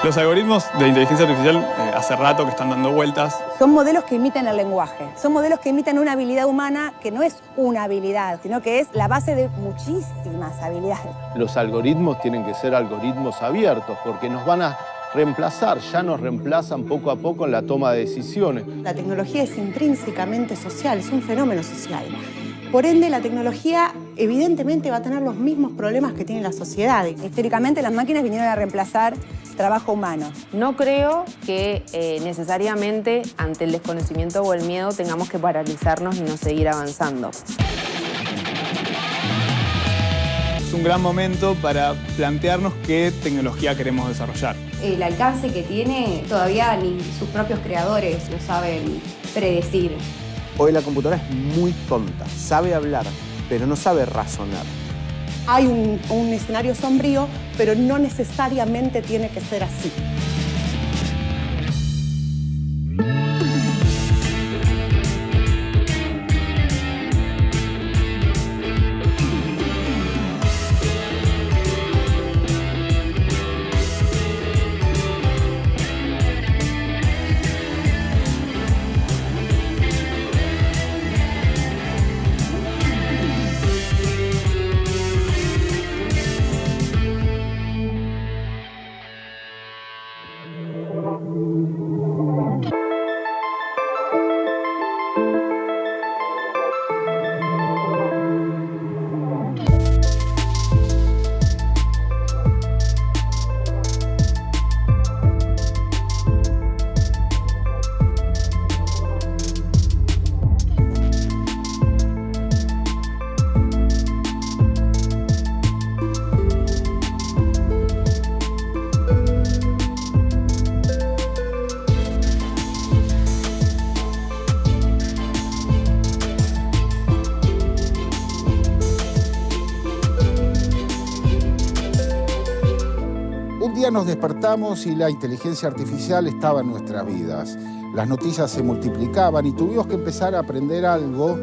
Los algoritmos de inteligencia artificial hace rato que están dando vueltas. Son modelos que imitan el lenguaje. Son modelos que imitan una habilidad humana que no es una habilidad, sino que es la base de muchísimas habilidades. Los algoritmos tienen que ser algoritmos abiertos porque nos van a reemplazar, ya nos reemplazan poco a poco en la toma de decisiones. La tecnología es intrínsecamente social, es un fenómeno social. Por ende, la tecnología evidentemente va a tener los mismos problemas que tiene la sociedad. Históricamente las máquinas vinieron a reemplazar trabajo humano. No creo que necesariamente ante el desconocimiento o el miedo tengamos que paralizarnos y no seguir avanzando. Es un gran momento para plantearnos qué tecnología queremos desarrollar. El alcance que tiene todavía ni sus propios creadores lo saben predecir. Hoy la computadora es muy tonta, sabe hablar, pero no sabe razonar. Hay un escenario sombrío, pero no necesariamente tiene que ser así. Un día nos despertamos y la inteligencia artificial estaba en nuestras vidas. Las noticias se multiplicaban y tuvimos que empezar a aprender algo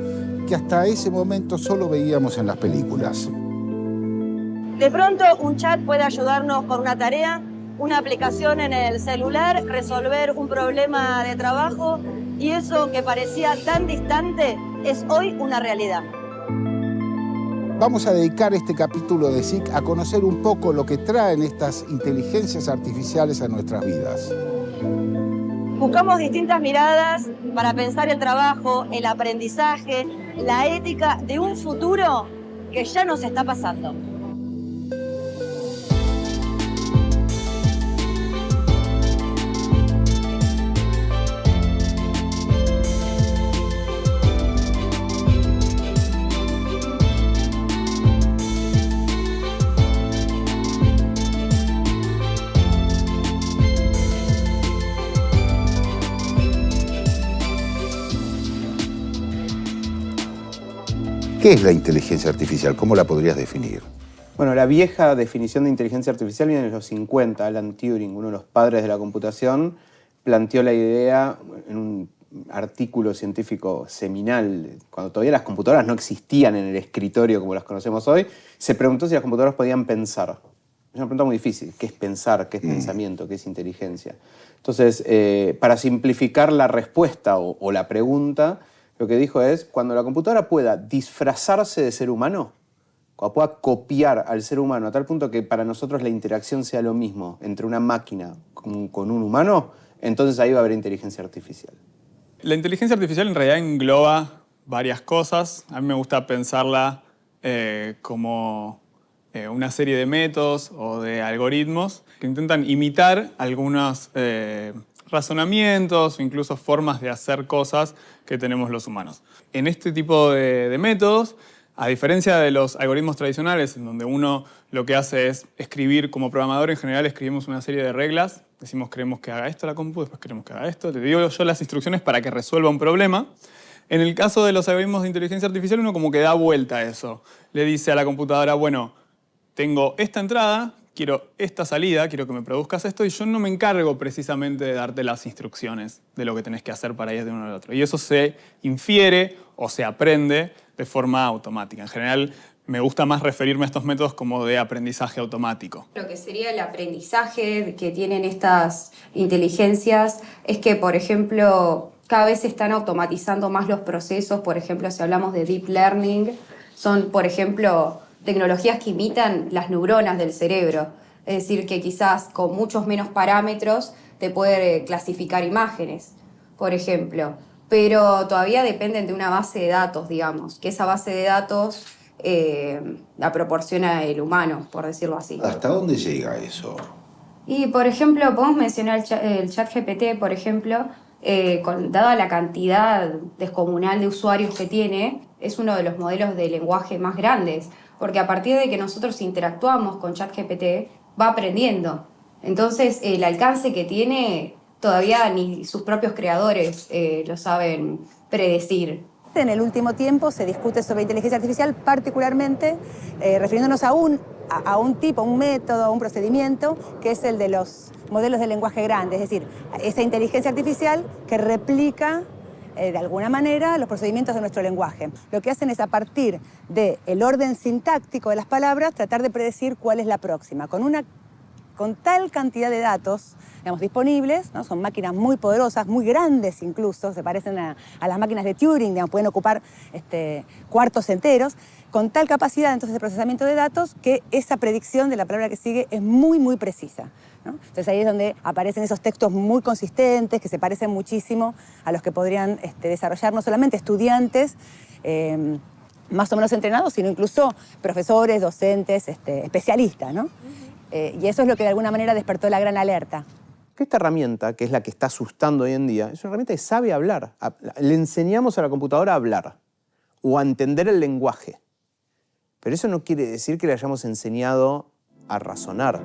que hasta ese momento solo veíamos en las películas. De pronto, un chat puede ayudarnos con una tarea, una aplicación en el celular, resolver un problema de trabajo, y eso que parecía tan distante es hoy una realidad. Vamos a dedicar este capítulo de SIC a conocer un poco lo que traen estas inteligencias artificiales a nuestras vidas. Buscamos distintas miradas para pensar el trabajo, el aprendizaje, la ética de un futuro que ya nos está pasando. ¿Qué es la inteligencia artificial? ¿Cómo la podrías definir? Bueno, la vieja definición de inteligencia artificial viene en los 50. Alan Turing, uno de los padres de la computación, planteó la idea en un artículo científico seminal, cuando todavía las computadoras no existían en el escritorio como las conocemos hoy. Se preguntó si las computadoras podían pensar. Es una pregunta muy difícil. ¿Qué es pensar? ¿Qué es pensamiento? ¿Qué es inteligencia? Entonces, para simplificar la respuesta o la pregunta, lo que dijo es, cuando la computadora pueda disfrazarse de ser humano, cuando pueda copiar al ser humano a tal punto que para nosotros la interacción sea lo mismo entre una máquina con un humano, entonces ahí va a haber inteligencia artificial. La inteligencia artificial en realidad engloba varias cosas. A mí me gusta pensarla como una serie de métodos o de algoritmos que intentan imitar algunos razonamientos o incluso formas de hacer cosas que tenemos los humanos. En este tipo de métodos, a diferencia de los algoritmos tradicionales, en donde uno lo que hace es escribir, como programador en general escribimos una serie de reglas, decimos queremos que haga esto la compu, después queremos que haga esto, le digo yo las instrucciones para que resuelva un problema. En el caso de los algoritmos de inteligencia artificial, uno como que da vuelta a eso. Le dice a la computadora, bueno, tengo esta entrada, quiero esta salida, quiero que me produzcas esto, y yo no me encargo precisamente de darte las instrucciones de lo que tenés que hacer para ir de uno al otro. Y eso se infiere o se aprende de forma automática. En general, me gusta más referirme a estos métodos como de aprendizaje automático. Lo que sería el aprendizaje que tienen estas inteligencias es que, por ejemplo, cada vez se están automatizando más los procesos. Por ejemplo, si hablamos de deep learning, son, por ejemplo, tecnologías que imitan las neuronas del cerebro. Es decir, que quizás con muchos menos parámetros te puede clasificar imágenes, por ejemplo. Pero todavía dependen de una base de datos, digamos, que esa base de datos la proporciona el humano, por decirlo así. ¿Hasta dónde llega eso? Y, por ejemplo, podemos mencionar el chat GPT, por ejemplo, dada la cantidad descomunal de usuarios que tiene, es uno de los modelos de lenguaje más grandes, porque a partir de que nosotros interactuamos con ChatGPT, va aprendiendo. Entonces, el alcance que tiene, todavía ni sus propios creadores lo saben predecir. En el último tiempo se discute sobre inteligencia artificial, particularmente refiriéndonos a un tipo, a un método, a un procedimiento, que es el de los modelos de lenguaje grande, es decir, esa inteligencia artificial que replica de alguna manera los procedimientos de nuestro lenguaje. Lo que hacen es, a partir del orden sintáctico de las palabras, tratar de predecir cuál es la próxima. Con tal cantidad de datos, digamos, disponibles, ¿no? Son máquinas muy poderosas, muy grandes incluso, se parecen a las máquinas de Turing, digamos, pueden ocupar cuartos enteros, con tal capacidad entonces de procesamiento de datos que esa predicción de la palabra que sigue es muy, muy precisa, ¿no? Entonces ahí es donde aparecen esos textos muy consistentes, que se parecen muchísimo a los que podrían desarrollar no solamente estudiantes más o menos entrenados, sino incluso profesores, docentes, especialistas, ¿no? Y eso es lo que de alguna manera despertó la gran alerta. Esta herramienta, que es la que está asustando hoy en día, es una herramienta que sabe hablar. Le enseñamos a la computadora a hablar o a entender el lenguaje. Pero eso no quiere decir que le hayamos enseñado a razonar.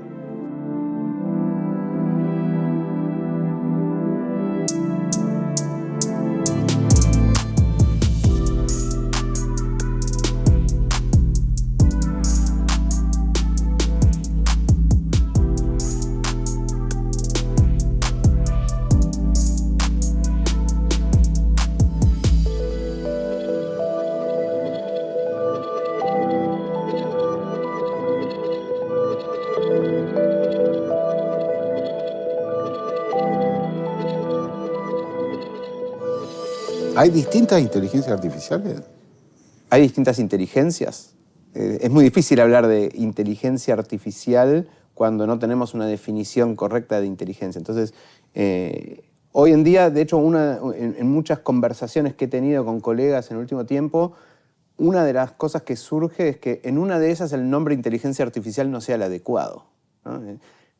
¿Hay distintas inteligencias artificiales? Hay distintas inteligencias. Es muy difícil hablar de inteligencia artificial cuando no tenemos una definición correcta de inteligencia. Entonces, hoy en día, de hecho, en muchas conversaciones que he tenido con colegas en el último tiempo, una de las cosas que surge es que en una de esas el nombre inteligencia artificial no sea el adecuado, ¿no?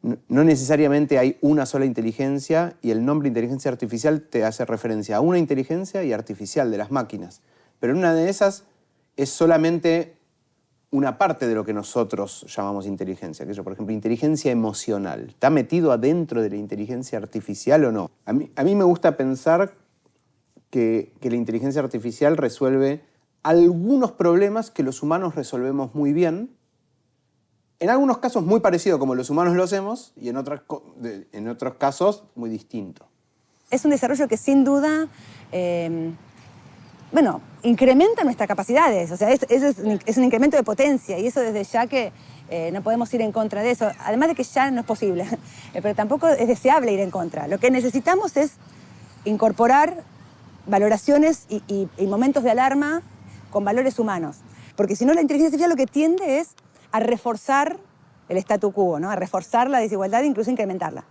No necesariamente hay una sola inteligencia y el nombre inteligencia artificial te hace referencia a una inteligencia y artificial de las máquinas. Pero una de esas es solamente una parte de lo que nosotros llamamos inteligencia. Que por ejemplo, inteligencia emocional. ¿Está metido adentro de la inteligencia artificial o no? A mí me gusta pensar que la inteligencia artificial resuelve algunos problemas que los humanos resolvemos muy bien. En algunos casos muy parecido como los humanos lo hacemos y en otros casos muy distinto. Es un desarrollo que sin duda incrementa nuestras capacidades. O sea, es un incremento de potencia y eso desde ya que no podemos ir en contra de eso. Además de que ya no es posible, pero tampoco es deseable ir en contra. Lo que necesitamos es incorporar valoraciones y momentos de alarma con valores humanos. Porque si no, la inteligencia artificial lo que tiende es a reforzar el statu quo, ¿no? A reforzar la desigualdad e incluso incrementarla.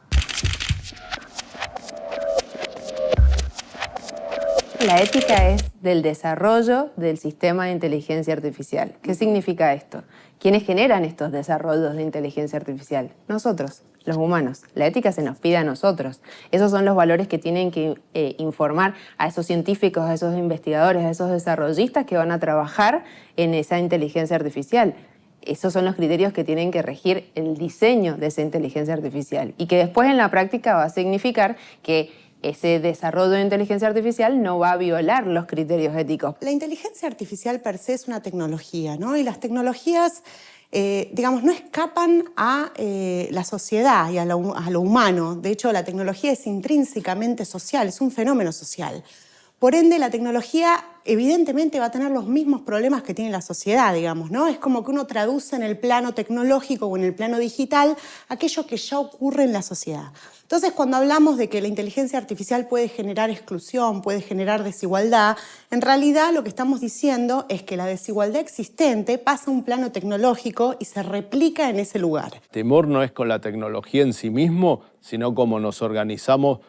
La ética es del desarrollo del sistema de inteligencia artificial. ¿Qué significa esto? ¿Quiénes generan estos desarrollos de inteligencia artificial? Nosotros, los humanos. La ética se nos pide a nosotros. Esos son los valores que tienen que informar a esos científicos, a esos investigadores, a esos desarrollistas que van a trabajar en esa inteligencia artificial. Esos son los criterios que tienen que regir el diseño de esa inteligencia artificial y que después en la práctica va a significar que ese desarrollo de inteligencia artificial no va a violar los criterios éticos. La inteligencia artificial per se es una tecnología, ¿no? Y las tecnologías, no escapan a la sociedad y a lo humano. De hecho, la tecnología es intrínsecamente social, es un fenómeno social. Por ende, la tecnología evidentemente va a tener los mismos problemas que tiene la sociedad, digamos, ¿no? Es como que uno traduce en el plano tecnológico o en el plano digital aquello que ya ocurre en la sociedad. Entonces, cuando hablamos de que la inteligencia artificial puede generar exclusión, puede generar desigualdad, en realidad lo que estamos diciendo es que la desigualdad existente pasa a un plano tecnológico y se replica en ese lugar. El temor no es con la tecnología en sí mismo, sino cómo nos organizamos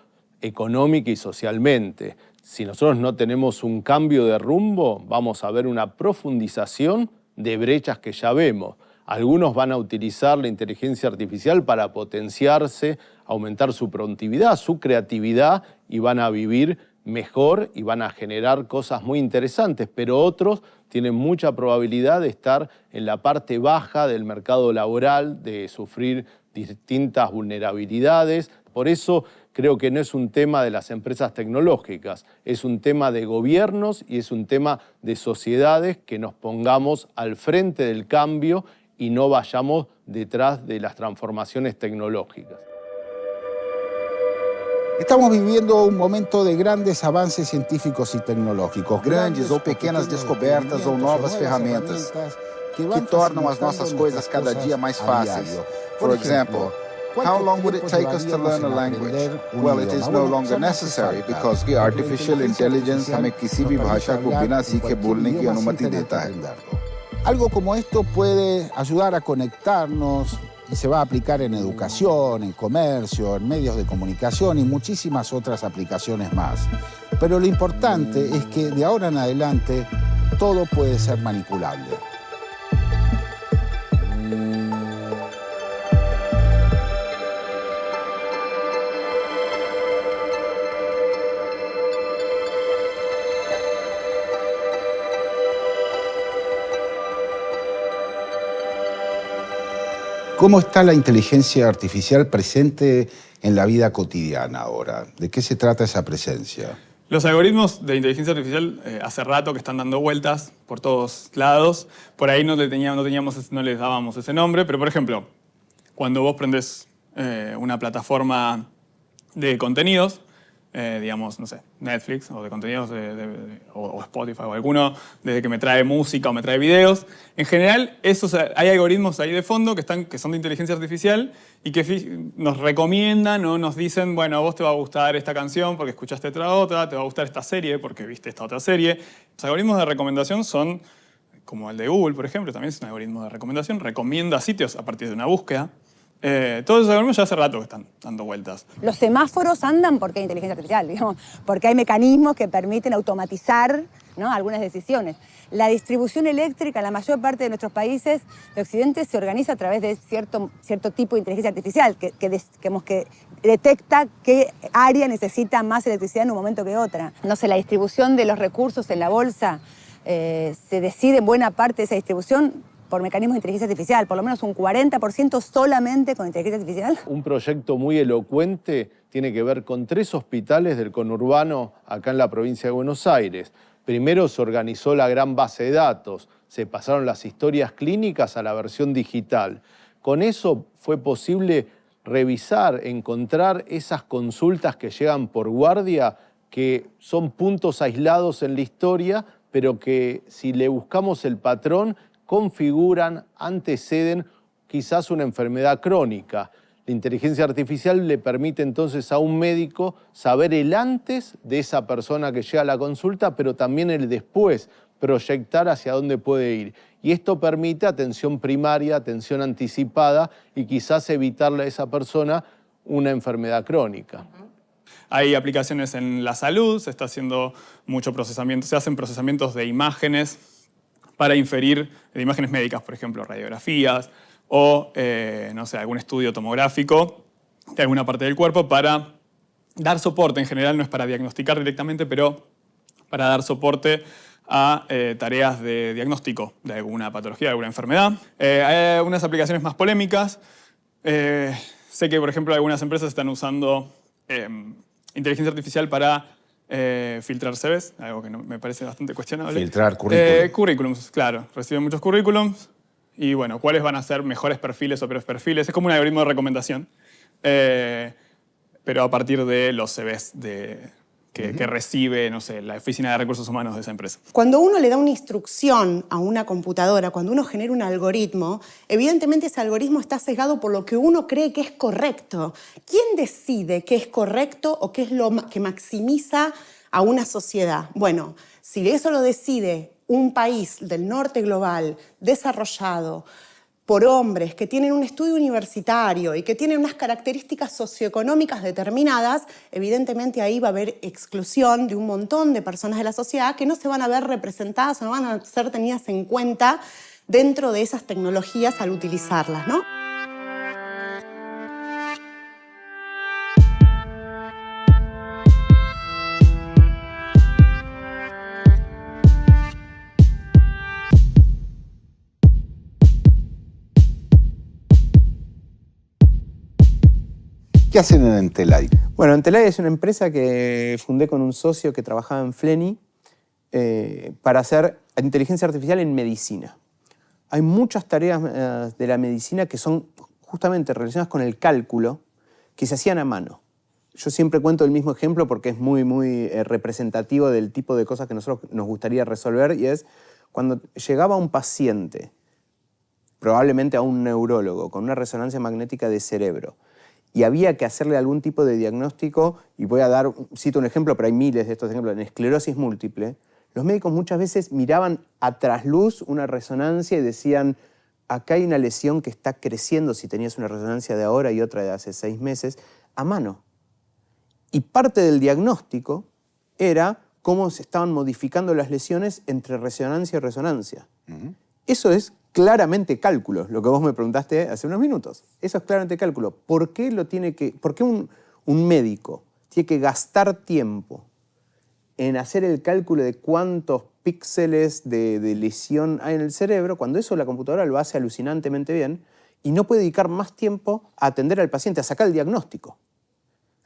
económica y socialmente. Si nosotros no tenemos un cambio de rumbo, vamos a ver una profundización de brechas que ya vemos. Algunos van a utilizar la inteligencia artificial para potenciarse, aumentar su productividad, su creatividad y van a vivir mejor y van a generar cosas muy interesantes, pero otros tienen mucha probabilidad de estar en la parte baja del mercado laboral, de sufrir distintas vulnerabilidades. Por eso creo que no es un tema de las empresas tecnológicas, es un tema de gobiernos y es un tema de sociedades que nos pongamos al frente del cambio y no vayamos detrás de las transformaciones tecnológicas. Estamos viviendo un momento de grandes avances científicos y tecnológicos. Grandes ou pequenas descobertas ou novas ferramentas que tornam as nossas coisas cada dia mais fáceis. For example, how long would it take us to learn a language? Well, it is no longer necessary because artificial intelligence हमें किसी भी भाषा को बिना सीखे बोलने की अनुमति देता है. Algo como esto puede ayudar a conectarnos y se va a aplicar en educación, en comercio, en medios de comunicación y muchísimas otras aplicaciones más. Pero lo importante es que de ahora en adelante todo puede ser manipulable. ¿Cómo está la inteligencia artificial presente en la vida cotidiana ahora? ¿De qué se trata esa presencia? Los algoritmos de inteligencia artificial hace rato que están dando vueltas por todos lados. Por ahí no les dábamos ese nombre, pero por ejemplo, cuando vos prendés una plataforma de contenidos, digamos, no sé, Netflix o de contenidos o Spotify o alguno, desde que me trae música o me trae videos. En general, hay algoritmos ahí de fondo que son de inteligencia artificial y que nos recomiendan o nos dicen, bueno, a vos te va a gustar esta canción porque escuchaste otra, te va a gustar esta serie porque viste esta otra serie. Los algoritmos de recomendación son, como el de Google, por ejemplo, también es un algoritmo de recomendación, recomienda sitios a partir de una búsqueda. Todos esos algoritmos ya hace rato que están dando vueltas. Los semáforos andan porque hay inteligencia artificial, digamos, porque hay mecanismos que permiten automatizar, ¿no?, algunas decisiones. La distribución eléctrica en la mayor parte de nuestros países de Occidente se organiza a través de cierto tipo de inteligencia artificial que detecta qué área necesita más electricidad en un momento que otra. No sé, la distribución de los recursos en la bolsa se decide en buena parte de esa distribución por mecanismos de inteligencia artificial, por lo menos un 40% solamente con inteligencia artificial. Un proyecto muy elocuente tiene que ver con 3 hospitales del conurbano acá en la provincia de Buenos Aires. Primero se organizó la gran base de datos, se pasaron las historias clínicas a la versión digital. Con eso fue posible revisar, encontrar esas consultas que llegan por guardia, que son puntos aislados en la historia, pero que si le buscamos el patrón, configuran, anteceden quizás una enfermedad crónica. La inteligencia artificial le permite entonces a un médico saber el antes de esa persona que llega a la consulta, pero también el después, proyectar hacia dónde puede ir. Y esto permite atención primaria, atención anticipada y quizás evitarle a esa persona una enfermedad crónica. Hay aplicaciones en la salud, se está haciendo mucho procesamiento, se hacen procesamientos de imágenes para inferir, de imágenes médicas, por ejemplo, radiografías o, no sé, algún estudio tomográfico de alguna parte del cuerpo para dar soporte. En general no es para diagnosticar directamente, pero para dar soporte a tareas de diagnóstico de alguna patología, de alguna enfermedad. Hay algunas aplicaciones más polémicas. Sé que, por ejemplo, algunas empresas están usando inteligencia artificial para filtrar CVs, algo que me parece bastante cuestionable. Filtrar currículums. Currículums, claro. Reciben muchos currículums y, bueno, cuáles van a ser mejores perfiles o peores perfiles. Es como un algoritmo de recomendación, pero a partir de los CVs que recibe, no sé, la oficina de recursos humanos de esa empresa. Cuando uno le da una instrucción a una computadora, cuando uno genera un algoritmo, evidentemente ese algoritmo está sesgado por lo que uno cree que es correcto. ¿Quién decide qué es correcto o qué es lo que maximiza a una sociedad? Bueno, si eso lo decide un país del norte global, desarrollado, por hombres que tienen un estudio universitario y que tienen unas características socioeconómicas determinadas, evidentemente ahí va a haber exclusión de un montón de personas de la sociedad que no se van a ver representadas o no van a ser tenidas en cuenta dentro de esas tecnologías al utilizarlas, ¿no? ¿Qué hacen en Entelay? Bueno, Entelay es una empresa que fundé con un socio que trabajaba en Fleni para hacer inteligencia artificial en medicina. Hay muchas tareas de la medicina que son justamente relacionadas con el cálculo que se hacían a mano. Yo siempre cuento el mismo ejemplo porque es muy representativo del tipo de cosas que nosotros nos gustaría resolver, y es cuando llegaba un paciente, probablemente a un neurólogo, con una resonancia magnética de cerebro, y había que hacerle algún tipo de diagnóstico, y cito un ejemplo, pero hay miles de estos ejemplos, en esclerosis múltiple, los médicos muchas veces miraban a trasluz una resonancia y decían, acá hay una lesión que está creciendo si tenías una resonancia de ahora y otra de hace 6 meses, a mano. Y parte del diagnóstico era cómo se estaban modificando las lesiones entre resonancia y resonancia. Eso es claramente cálculo, lo que vos me preguntaste hace unos minutos. Eso es claramente cálculo. ¿Por qué un médico tiene que gastar tiempo en hacer el cálculo de cuántos píxeles de lesión hay en el cerebro, cuando eso la computadora lo hace alucinantemente bien, y no puede dedicar más tiempo a atender al paciente, a sacar el diagnóstico?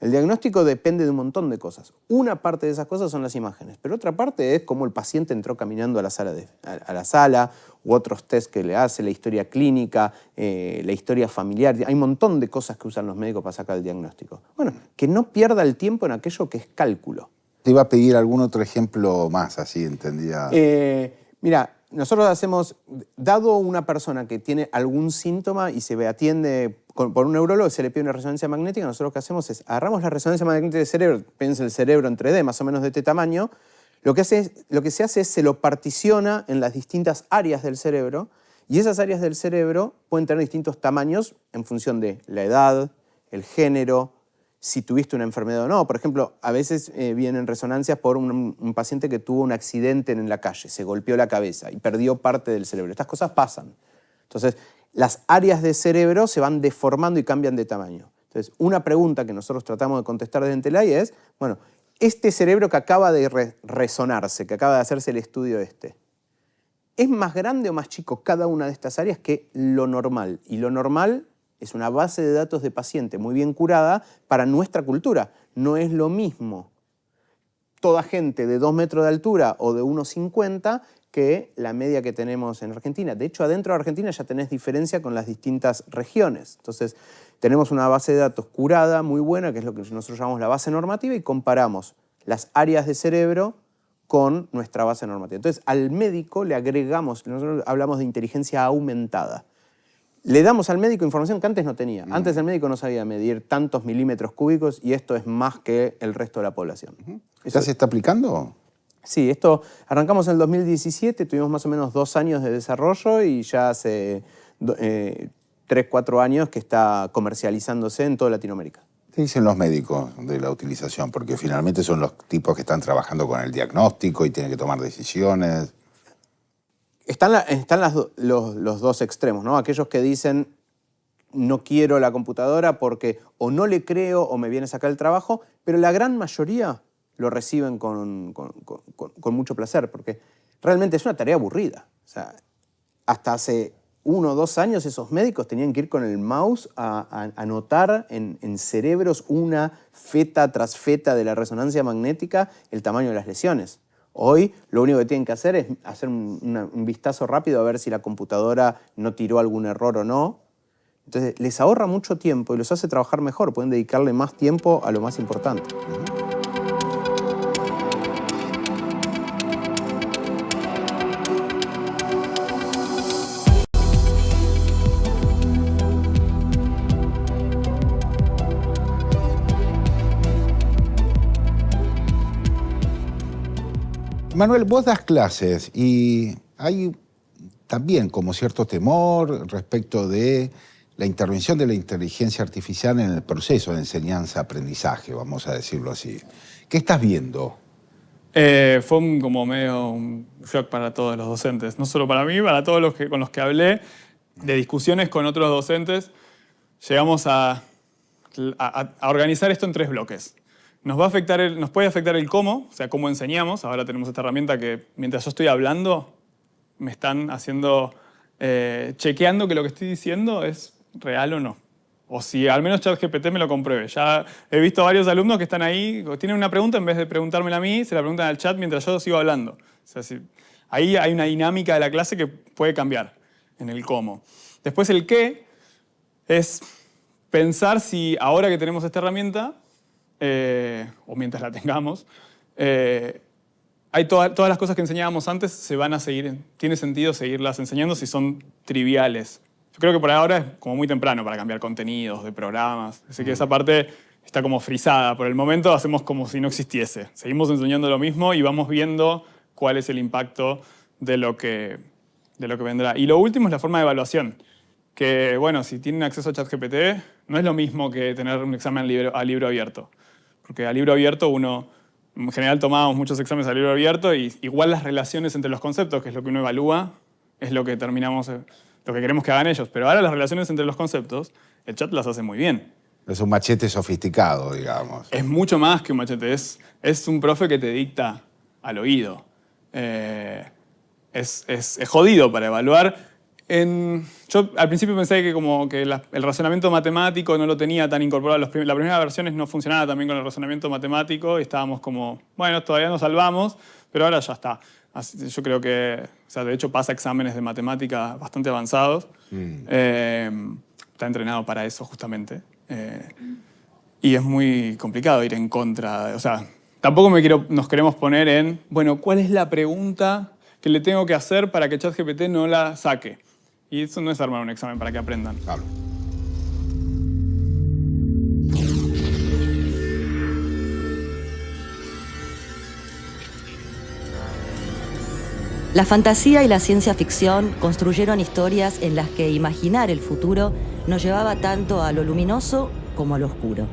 El diagnóstico depende de un montón de cosas. Una parte de esas cosas son las imágenes, pero otra parte es cómo el paciente entró caminando a la sala, u otros test que le hace, la historia clínica, la historia familiar. Hay un montón de cosas que usan los médicos para sacar el diagnóstico. Bueno, que no pierda el tiempo en aquello que es cálculo. Te iba a pedir algún otro ejemplo más, así entendía. Mira, nosotros hacemos, dado una persona que tiene algún síntoma y se atiende por un neurólogo, se le pide una resonancia magnética, nosotros lo que hacemos es, agarramos la resonancia magnética del cerebro, piensa el cerebro en 3D, más o menos de este tamaño, lo que se hace es se lo particiona en las distintas áreas del cerebro, y esas áreas del cerebro pueden tener distintos tamaños en función de la edad, el género, si tuviste una enfermedad o no. Por ejemplo, a veces vienen resonancias por un paciente que tuvo un accidente en la calle, se golpeó la cabeza y perdió parte del cerebro. Estas cosas pasan. Entonces, las áreas del cerebro se van deformando y cambian de tamaño. Entonces, una pregunta que nosotros tratamos de contestar desde Entelay es, bueno, este cerebro que acaba de resonarse, que acaba de hacerse el estudio ¿es más grande o más chico cada una de estas áreas que lo normal? Y lo normal es una base de datos de paciente muy bien curada para nuestra cultura. No es lo mismo toda gente de 2 metros de altura o de 1,50 que la media que tenemos en Argentina. De hecho, adentro de Argentina ya tenés diferencia con las distintas regiones. Entonces, tenemos una base de datos curada, muy buena, que es lo que nosotros llamamos la base normativa, y comparamos las áreas de cerebro con nuestra base normativa. Entonces, al médico le agregamos, nosotros hablamos de inteligencia aumentada. Le damos al médico información que antes no tenía. Antes el médico no sabía medir tantos milímetros cúbicos, y esto es más que el resto de la población. ¿Ya se está aplicando? Sí, esto arrancamos en el 2017, tuvimos más o menos 2 años de desarrollo y ya hace 3, 4 años que está comercializándose en toda Latinoamérica. ¿Qué dicen los médicos de la utilización? Porque finalmente son los tipos que están trabajando con el diagnóstico y tienen que tomar decisiones. Están los dos extremos, ¿no? Aquellos que dicen, no quiero la computadora porque o no le creo o me viene a sacar el trabajo, pero la gran mayoría lo reciben con mucho placer, porque realmente es una tarea aburrida. O sea, hasta hace 1 o 2 años esos médicos tenían que ir con el mouse a anotar en cerebros una feta tras feta de la resonancia magnética el tamaño de las lesiones. Hoy lo único que tienen que hacer es hacer un vistazo rápido a ver si la computadora no tiró algún error o no. Entonces les ahorra mucho tiempo y los hace trabajar mejor, pueden dedicarle más tiempo a lo más importante. Manuel, vos das clases y hay también como cierto temor respecto de la intervención de la inteligencia artificial en el proceso de enseñanza-aprendizaje, vamos a decirlo así. ¿Qué estás viendo? Fue como medio un shock para todos los docentes, no solo para mí, para todos los con los que hablé, de discusiones con otros docentes. Llegamos a organizar esto en 3 bloques. Nos puede afectar el cómo, o sea, cómo enseñamos. Ahora tenemos esta herramienta que mientras yo estoy hablando, me están haciendo, chequeando que lo que estoy diciendo es real o no. O si al menos ChatGPT me lo compruebe. Ya he visto varios alumnos que están ahí, tienen una pregunta, en vez de preguntármela a mí, se la preguntan al chat mientras yo sigo hablando. O sea, ahí hay una dinámica de la clase que puede cambiar en el cómo. Después el qué es pensar si ahora que tenemos esta herramienta, o mientras la tengamos, hay todas las cosas que enseñábamos antes se van a seguir, tiene sentido seguirlas enseñando si son triviales. Yo creo que por ahora es como muy temprano para cambiar contenidos de programas, así que esa parte está como frisada. Por el momento hacemos como si no existiese. Seguimos enseñando lo mismo y vamos viendo cuál es el impacto de lo que vendrá. Y lo último es la forma de evaluación, que bueno, si tienen acceso a ChatGPT, no es lo mismo que tener un examen a libro abierto. Porque a libro abierto uno, en general tomábamos muchos exámenes a libro abierto y igual las relaciones entre los conceptos, que es lo que uno evalúa, es lo que lo que queremos que hagan ellos. Pero ahora las relaciones entre los conceptos, el chat las hace muy bien. Es un machete sofisticado, digamos. Es mucho más que un machete, es un profe que te dicta al oído. Es jodido para evaluar. Yo al principio pensé que el razonamiento matemático no lo tenía tan incorporado. Las primeras versiones no funcionaba también con el razonamiento matemático y estábamos como, bueno, todavía nos salvamos, pero ahora ya está. Yo creo que, o sea, de hecho pasa exámenes de matemática bastante avanzados. Está entrenado para eso justamente. Y es muy complicado ir en contra. O sea, tampoco nos queremos poner en, bueno, ¿cuál es la pregunta que le tengo que hacer para que ChatGPT no la saque? Y eso no es armar un examen para que aprendan. Claro. La fantasía y la ciencia ficción construyeron historias en las que imaginar el futuro nos llevaba tanto a lo luminoso como a lo oscuro.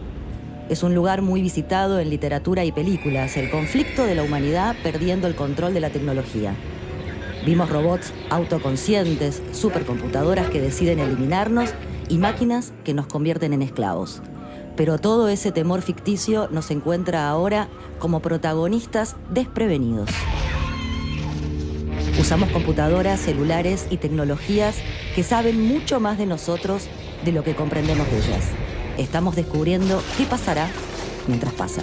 Es un lugar muy visitado en literatura y películas, el conflicto de la humanidad perdiendo el control de la tecnología. Vimos robots autoconscientes, supercomputadoras que deciden eliminarnos y máquinas que nos convierten en esclavos. Pero todo ese temor ficticio nos encuentra ahora como protagonistas desprevenidos. Usamos computadoras, celulares y tecnologías que saben mucho más de nosotros de lo que comprendemos de ellas. Estamos descubriendo qué pasará mientras pasa.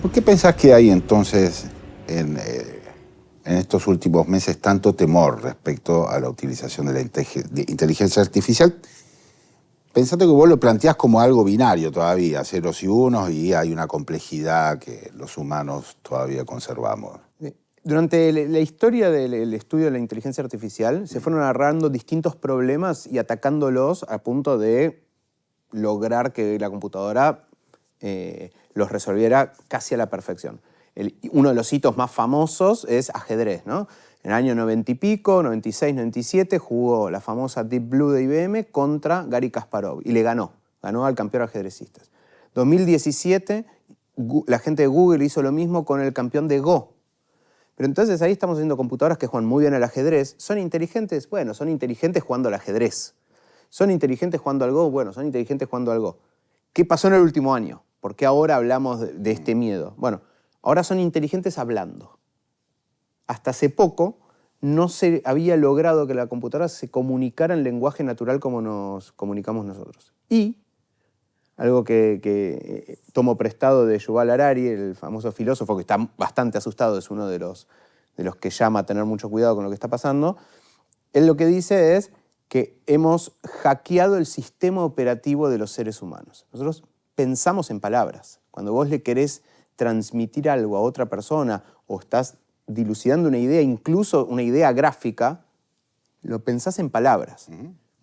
¿Por qué pensás que hay entonces en estos últimos meses tanto temor respecto a la utilización de la inteligencia artificial? Pensando que vos lo planteás como algo binario todavía, ceros y unos, y hay una complejidad que los humanos todavía conservamos. Durante la historia del estudio de la inteligencia artificial se fueron agarrando distintos problemas y atacándolos a punto de lograr que la computadora los resolviera casi a la perfección. Uno de los hitos más famosos es ajedrez, ¿no? En el año 90 y pico, 96, 97, jugó la famosa Deep Blue de IBM contra Garry Kasparov y le ganó. Ganó al campeón ajedrecista. 2017, la gente de Google hizo lo mismo con el campeón de Go. Pero entonces ahí estamos viendo computadoras que juegan muy bien al ajedrez. ¿Son inteligentes? Bueno, son inteligentes jugando al ajedrez. ¿Son inteligentes jugando al Go? Bueno, son inteligentes jugando al Go. ¿Qué pasó en el último año? ¿Por qué ahora hablamos de este miedo? Bueno, ahora son inteligentes hablando. Hasta hace poco no se había logrado que la computadora se comunicara en lenguaje natural como nos comunicamos nosotros. Y algo que tomo prestado de Yuval Harari, el famoso filósofo que está bastante asustado, es uno de los que llama a tener mucho cuidado con lo que está pasando. Él lo que dice es que hemos hackeado el sistema operativo de los seres humanos. Nosotros pensamos en palabras. Cuando vos le querés transmitir algo a otra persona o estás dilucidando una idea, incluso una idea gráfica, lo pensás en palabras.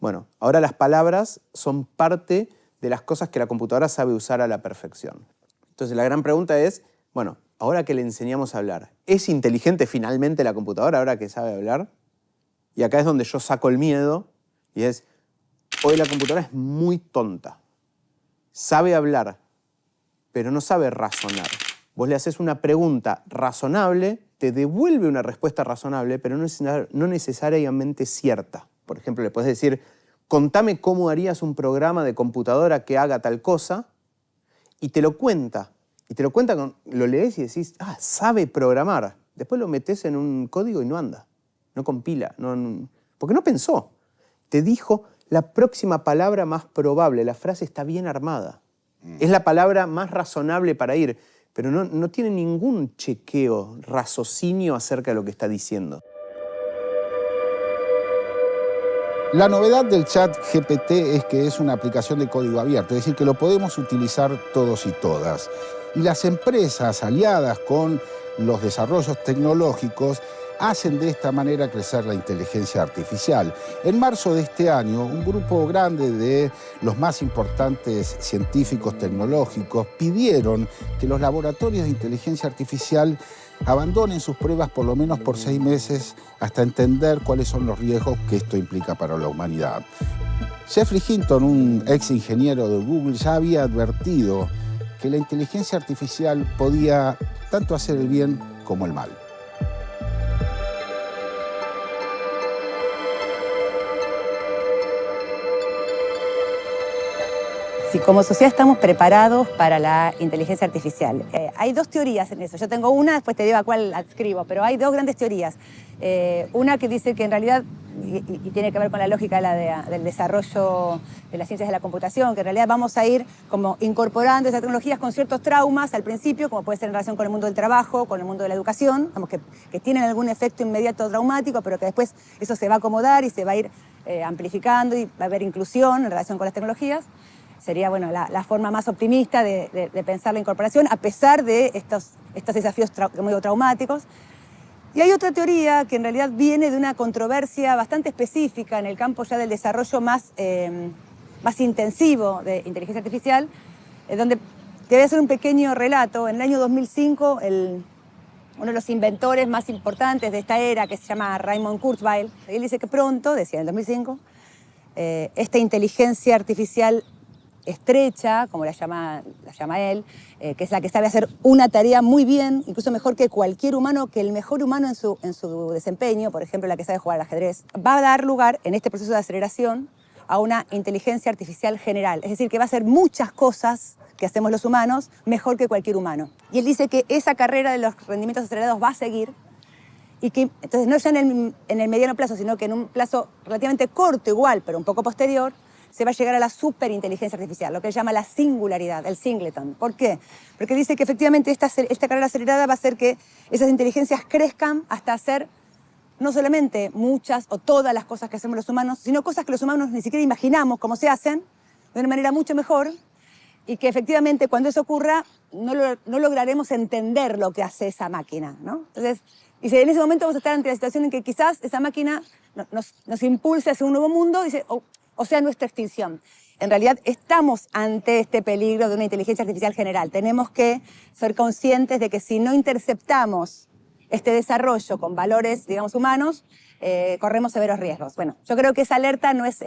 Bueno, ahora las palabras son parte de las cosas que la computadora sabe usar a la perfección. Entonces la gran pregunta es, bueno, ahora que le enseñamos a hablar, ¿es inteligente finalmente la computadora ahora que sabe hablar? Y acá es donde yo saco el miedo y es, hoy la computadora es muy tonta. Sabe hablar, pero no sabe razonar. Vos le haces una pregunta razonable, te devuelve una respuesta razonable, pero no necesariamente cierta. Por ejemplo, le puedes decir, contame cómo harías un programa de computadora que haga tal cosa, y te lo cuenta. Y te lo cuenta, lo lees y decís, sabe programar. Después lo metes en un código y no anda, no compila, porque no pensó. Te dijo la próxima palabra más probable, la frase está bien armada. Es la palabra más razonable para ir, pero no tiene ningún chequeo, raciocinio acerca de lo que está diciendo. La novedad del chat GPT es que es una aplicación de código abierto, es decir, que lo podemos utilizar todos y todas. Y las empresas aliadas con los desarrollos tecnológicos hacen de esta manera crecer la inteligencia artificial. En marzo de este año, un grupo grande de los más importantes científicos tecnológicos pidieron que los laboratorios de inteligencia artificial abandonen sus pruebas por lo menos por 6 meses hasta entender cuáles son los riesgos que esto implica para la humanidad. Geoffrey Hinton, un ex ingeniero de Google, ya había advertido que la inteligencia artificial podía tanto hacer el bien como el mal. Si como sociedad estamos preparados para la inteligencia artificial. Hay 2 teorías en eso. Yo tengo una, después te digo a cuál adscribo, pero hay 2 grandes teorías. Una que dice que en realidad, y tiene que ver con la lógica del desarrollo de las ciencias de la computación, que en realidad vamos a ir como incorporando esas tecnologías con ciertos traumas al principio, como puede ser en relación con el mundo del trabajo, con el mundo de la educación, como que tienen algún efecto inmediato traumático, pero que después eso se va a acomodar y se va a ir amplificando y va a haber inclusión en relación con las tecnologías. Sería la forma más optimista de pensar la incorporación, a pesar de estos desafíos muy traumáticos. Y hay otra teoría que en realidad viene de una controversia bastante específica en el campo ya del desarrollo más intensivo de inteligencia artificial, donde te voy a hacer un pequeño relato. En el año 2005, uno de los inventores más importantes de esta era, que se llama Raymond Kurzweil, él dice que pronto, decía en el 2005, esta inteligencia artificial estrecha, como la llama él, que es la que sabe hacer una tarea muy bien, incluso mejor que cualquier humano, que el mejor humano en su desempeño, por ejemplo, la que sabe jugar al ajedrez, va a dar lugar en este proceso de aceleración a una inteligencia artificial general. Es decir, que va a hacer muchas cosas que hacemos los humanos mejor que cualquier humano. Y él dice que esa carrera de los rendimientos acelerados va a seguir y que, entonces, no ya en el mediano plazo, sino que en un plazo relativamente corto igual, pero un poco posterior, se va a llegar a la superinteligencia artificial, lo que él llama la singularidad, el singleton. ¿Por qué? Porque dice que efectivamente esta carrera acelerada va a hacer que esas inteligencias crezcan hasta hacer no solamente muchas o todas las cosas que hacemos los humanos, sino cosas que los humanos ni siquiera imaginamos cómo se hacen, de una manera mucho mejor, y que efectivamente cuando eso ocurra no lograremos entender lo que hace esa máquina, ¿no? Entonces, dice, en ese momento vamos a estar ante la situación en que quizás esa máquina nos impulse hacia un nuevo mundo, dice, o sea, nuestra extinción. En realidad estamos ante este peligro de una inteligencia artificial general. Tenemos que ser conscientes de que si no interceptamos este desarrollo con valores, digamos, humanos, corremos severos riesgos. Bueno, yo creo que esa alerta no es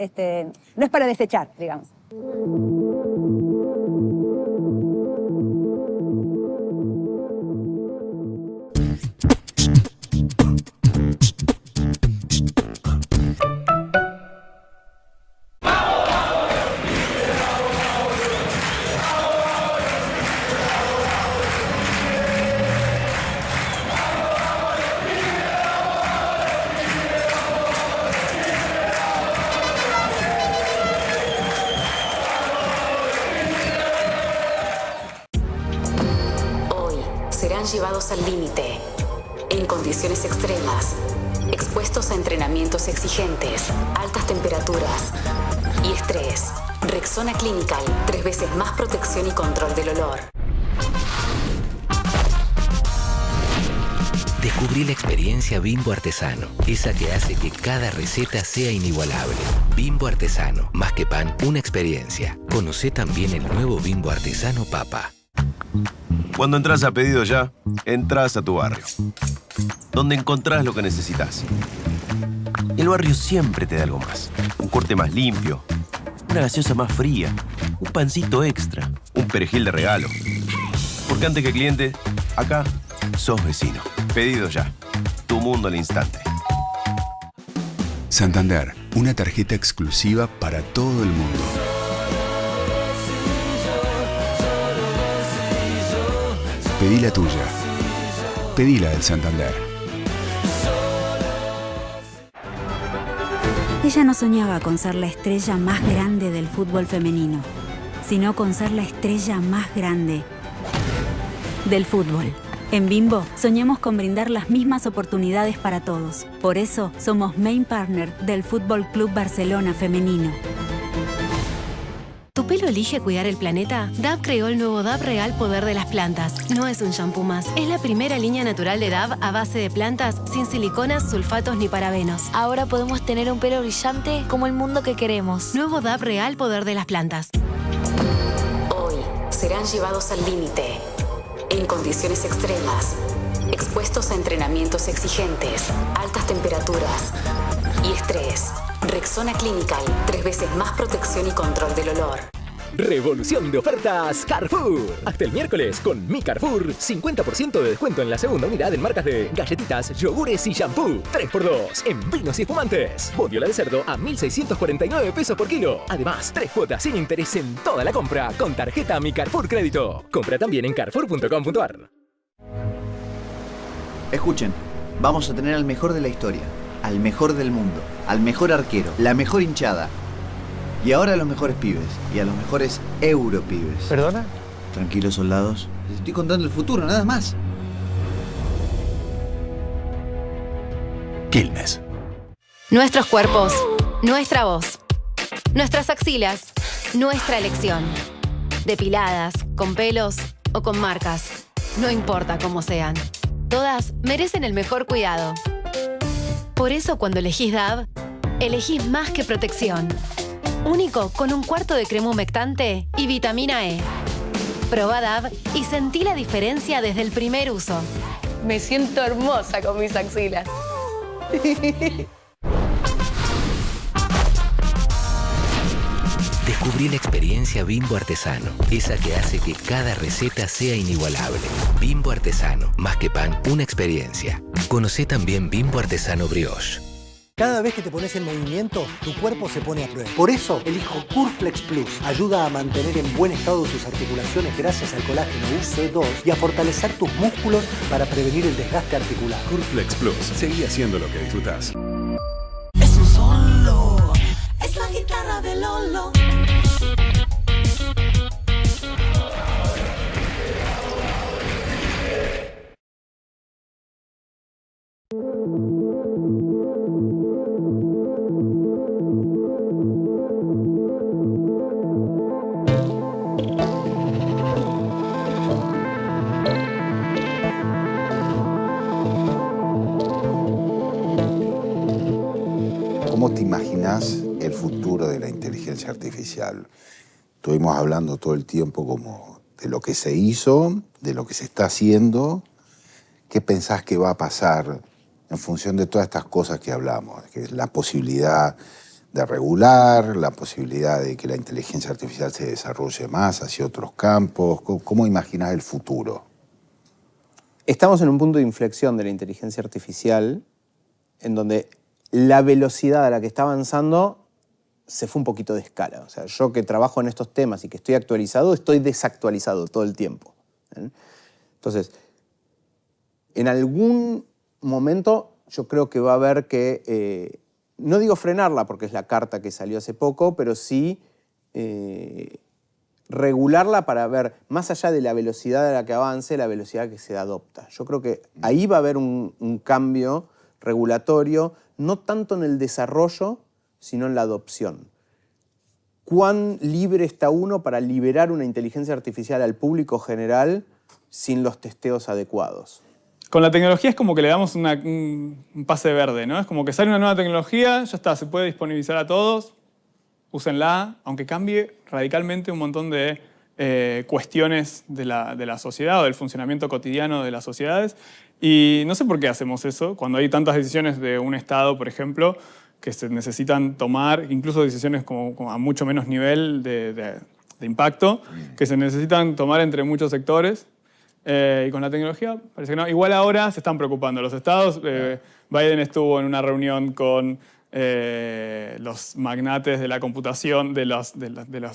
para desechar, digamos. Llevados al límite, en condiciones extremas, expuestos a entrenamientos exigentes, altas temperaturas y estrés. Rexona Clinical, 3 veces más protección y control del olor. Descubrí la experiencia Bimbo Artesano, esa que hace que cada receta sea inigualable. Bimbo Artesano, más que pan, una experiencia. Conocé también el nuevo Bimbo Artesano Papa. Cuando entras a Pedido Ya, entras a tu barrio, donde encontrás lo que necesitas. El barrio siempre te da algo más. Un corte más limpio, una gaseosa más fría, un pancito extra, un perejil de regalo. Porque antes que cliente, acá sos vecino. Pedido Ya. Tu mundo al instante. Santander, una tarjeta exclusiva para todo el mundo. Pedí la tuya. Pedí la del Santander. Ella no soñaba con ser la estrella más grande del fútbol femenino, sino con ser la estrella más grande del fútbol. En Bimbo, soñamos con brindar las mismas oportunidades para todos. Por eso, somos main partner del Fútbol Club Barcelona Femenino. ¿Tu pelo elige cuidar el planeta? Dove creó el nuevo Dove Real Poder de las Plantas. No es un shampoo más. Es la primera línea natural de Dove a base de plantas, sin siliconas, sulfatos ni parabenos. Ahora podemos tener un pelo brillante como el mundo que queremos. Nuevo Dove Real Poder de las Plantas. Hoy serán llevados al límite, en condiciones extremas, expuestos a entrenamientos exigentes, altas temperaturas y estrés. Rexona Clinical, 3 veces más protección y control del olor. Revolución de ofertas Carrefour. Hasta el miércoles con Mi Carrefour, 50% de descuento en la segunda unidad en marcas de galletitas, yogures y shampoo. 3x2 en vinos y espumantes. Bondiola de cerdo a 1.649 pesos por kilo. Además, 3 cuotas sin interés en toda la compra con tarjeta Mi Carrefour Crédito. Compra también en carrefour.com.ar. Escuchen, vamos a tener al mejor de la historia, al mejor del mundo, al mejor arquero, la mejor hinchada. Y ahora a los mejores pibes, y a los mejores europibes. ¿Perdona? Tranquilos, soldados. Les estoy contando el futuro, nada más. Quilmes. Nuestros cuerpos, nuestra voz. Nuestras axilas, nuestra elección. Depiladas, con pelos o con marcas. No importa cómo sean. Todas merecen el mejor cuidado. Por eso cuando elegís Dove, elegís más que protección. Único con un cuarto de crema humectante y vitamina E. Probá Dove y sentí la diferencia desde el primer uso. Me siento hermosa con mis axilas. Descubrí la experiencia Bimbo Artesano, esa que hace que cada receta sea inigualable. Bimbo Artesano, más que pan, una experiencia. Conocé también Bimbo Artesano Brioche. Cada vez que te pones en movimiento, tu cuerpo se pone a prueba. Por eso, elijo Curflex Plus. Ayuda a mantener en buen estado tus articulaciones gracias al colágeno UC2 y a fortalecer tus músculos para prevenir el desgaste articular. Curflex Plus. Seguí haciendo lo que disfrutas. Es un solo. Es la guitarra de Lolo. ¿Cómo te imaginas el futuro de la inteligencia artificial? Estuvimos hablando todo el tiempo como de lo que se hizo, de lo que se está haciendo. ¿Qué pensás que va a pasar en función de todas estas cosas que hablamos? Que es la posibilidad de regular, la posibilidad de que la inteligencia artificial se desarrolle más hacia otros campos. ¿Cómo imaginás el futuro? Estamos en un punto de inflexión de la inteligencia artificial en donde la velocidad a la que está avanzando se fue un poquito de escala. O sea, yo que trabajo en estos temas y que estoy actualizado, estoy desactualizado todo el tiempo. Entonces, en algún momento yo creo que va a haber que, no digo frenarla porque es la carta que salió hace poco, pero sí regularla para ver, más allá de la velocidad a la que avance, la velocidad que se adopta. Yo creo que ahí va a haber un cambio regulatorio, no tanto en el desarrollo, sino en la adopción. ¿Cuán libre está uno para liberar una inteligencia artificial al público general sin los testeos adecuados? Con la tecnología es como que le damos un pase verde, ¿no? Es como que sale una nueva tecnología, ya está, se puede disponibilizar a todos, úsenla, aunque cambie radicalmente un montón de cuestiones de la sociedad o del funcionamiento cotidiano de las sociedades. Y no sé por qué hacemos eso, cuando hay tantas decisiones de un Estado, por ejemplo, que se necesitan tomar, incluso decisiones como a mucho menos nivel de impacto, que se necesitan tomar entre muchos sectores. Y con la tecnología parece que no. Igual ahora se están preocupando los estados. Biden estuvo en una reunión con los magnates de la computación, de los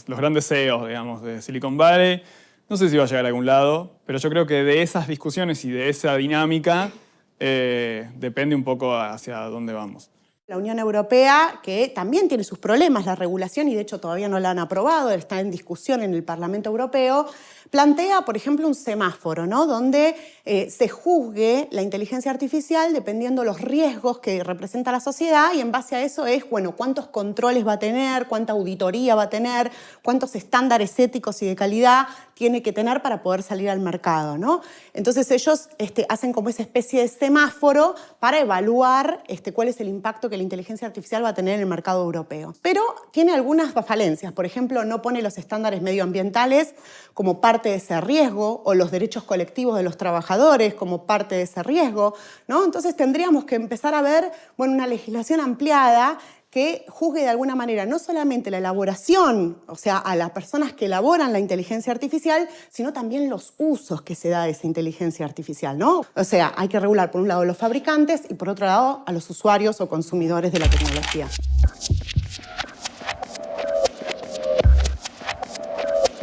grandes CEOs, digamos, de Silicon Valley. No sé si va a llegar a algún lado, pero yo creo que de esas discusiones y de esa dinámica depende un poco hacia dónde vamos. La Unión Europea, que también tiene sus problemas, la regulación, y de hecho todavía no la han aprobado, está en discusión en el Parlamento Europeo, plantea, por ejemplo, un semáforo, ¿no? Donde se juzgue la inteligencia artificial dependiendo los riesgos que representa la sociedad, y en base a eso es, bueno, cuántos controles va a tener, cuánta auditoría va a tener, cuántos estándares éticos y de calidad tiene que tener para poder salir al mercado, ¿no? Entonces ellos hacen como esa especie de semáforo para evaluar cuál es el impacto que la inteligencia artificial va a tener en el mercado europeo. Pero tiene algunas falencias. Por ejemplo, no pone los estándares medioambientales como parte de ese riesgo, o los derechos colectivos de los trabajadores como parte de ese riesgo, ¿no? Entonces tendríamos que empezar a ver, bueno, una legislación ampliada que juzgue de alguna manera no solamente la elaboración, o sea, a las personas que elaboran la inteligencia artificial, sino también los usos que se da de esa inteligencia artificial, ¿no? O sea, hay que regular por un lado los fabricantes y por otro lado a los usuarios o consumidores de la tecnología.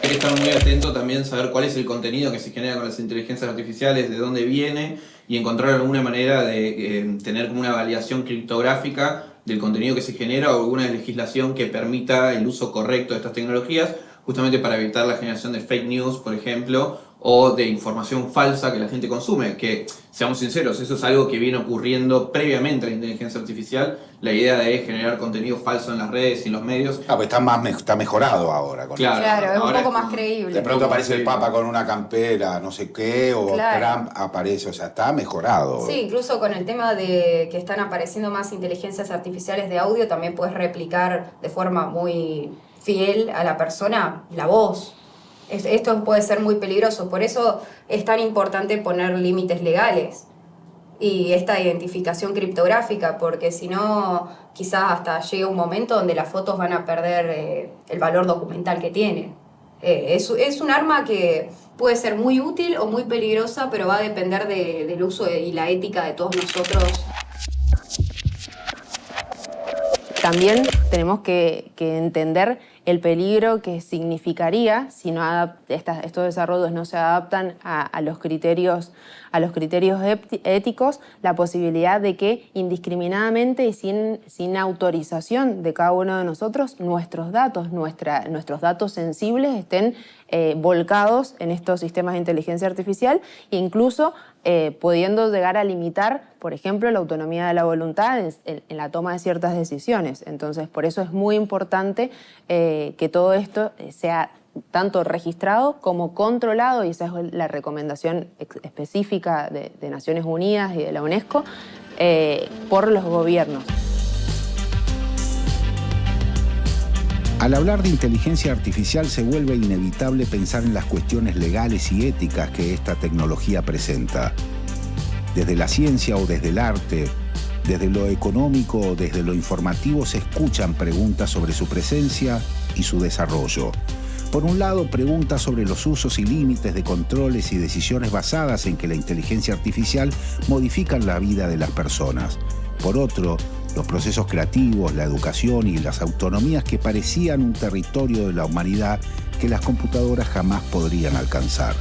Hay que estar muy atento también, saber cuál es el contenido que se genera con las inteligencias artificiales, de dónde viene, y encontrar alguna manera de tener como una validación criptográfica del contenido que se genera, o alguna legislación que permita el uso correcto de estas tecnologías, justamente para evitar la generación de fake news, por ejemplo, o de información falsa que la gente consume. Que, seamos sinceros, eso es algo que viene ocurriendo previamente a la inteligencia artificial, la idea de generar contenido falso en las redes y en los medios. Ah, pues está mejorado ahora. Claro, es un poco más creíble. De pronto aparece el Papa con una campera, no sé qué, o Claro. Trump aparece, o sea, está mejorado. Sí, incluso con el tema de que están apareciendo más inteligencias artificiales de audio, también puedes replicar de forma muy fiel a la persona la voz. Esto puede ser muy peligroso, por eso es tan importante poner límites legales y esta identificación criptográfica, porque si no, quizás hasta llega un momento donde las fotos van a perder el valor documental que tienen. Es un arma que puede ser muy útil o muy peligrosa, pero va a depender del uso y la ética de todos nosotros. También tenemos que entender el peligro que significaría si estos desarrollos no se adaptan a los criterios éticos, la posibilidad de que indiscriminadamente y sin autorización de cada uno de nosotros, nuestros datos sensibles estén volcados en estos sistemas de inteligencia artificial, e incluso pudiendo llegar a limitar, por ejemplo, la autonomía de la voluntad en la toma de ciertas decisiones. Entonces, por eso es muy importante que todo esto sea tanto registrado como controlado, y esa es la recomendación específica de Naciones Unidas y de la UNESCO, por los gobiernos. Al hablar de inteligencia artificial se vuelve inevitable pensar en las cuestiones legales y éticas que esta tecnología presenta. Desde la ciencia o desde el arte, desde lo económico o desde lo informativo se escuchan preguntas sobre su presencia y su desarrollo. Por un lado, preguntas sobre los usos y límites de controles y decisiones basadas en que la inteligencia artificial modifican la vida de las personas. Por otro, los procesos creativos, la educación y las autonomías que parecían un territorio de la humanidad que las computadoras jamás podrían alcanzar.